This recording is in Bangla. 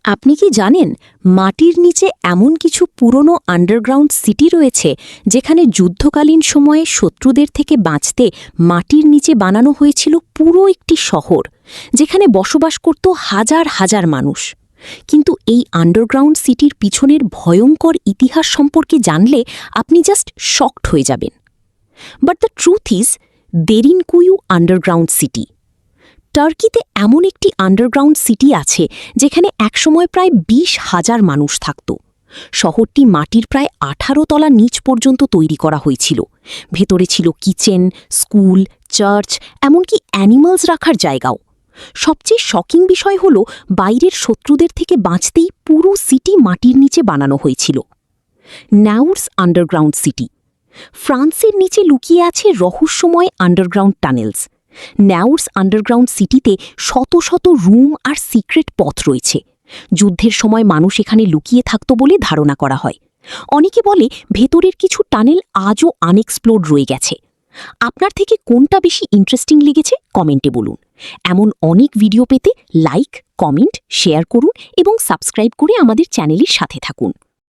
আপনি কি জানেন মাটির নিচে এমন কিছু পুরনো আন্ডারগ্রাউন্ড সিটি রয়েছে যেখানে যুদ্ধকালীন সময়ে শত্রুদের থেকে বাঁচতে মাটির নিচে বানানো হয়েছিল পুরো একটি শহর যেখানে বসবাস করত হাজার হাজার মানুষ। কিন্তু এই আন্ডারগ্রাউন্ড সিটির পিছনের ভয়ঙ্কর ইতিহাস সম্পর্কে জানলে আপনি জাস্ট শকড হয়ে যাবেন। But the truth is Derinkuyu underground city. টার্কিতে এমন একটি আন্ডারগ্রাউন্ড সিটি আছে যেখানে একসময় প্রায় ২০,০০০ মানুষ থাকত। শহরটি মাটির প্রায় ১৮ তলা নিচ পর্যন্ত তৈরি করা হয়েছিল। ভেতরে ছিল কিচেন, স্কুল, চার্চ, এমনকি অ্যানিমালস রাখার জায়গাও। সবচেয়ে শকিং বিষয় হল বাইরের শত্রুদের থেকে বাঁচতেই পুরো সিটি মাটির নিচে বানানো হয়েছিল। নাউরস আন্ডারগ্রাউন্ড সিটি। ফ্রান্সের নিচে লুকিয়ে আছে রহস্যময় আন্ডারগ্রাউন্ড টানেলস। নাউরস আন্ডারগ্রাউন্ড সিটিতে শত শত রুম আর সিক্রেট পথ রয়েছে। যুদ্ধের সময় মানুষ এখানে লুকিয়ে থাকত বলে ধারণা করা হয়। অনেকে বলে ভেতরের কিছু টানেল আজও আনএক্সপ্লোরড রয়ে গেছে। আপনার থেকে কোনটা বেশি ইন্টারেস্টিং লেগেছে কমেন্টে বলুন। এমন অনেক ভিডিও পেতে লাইক, কমেন্ট, শেয়ার করুন এবং সাবস্ক্রাইব করে আমাদের চ্যানেলের সাথে থাকুন।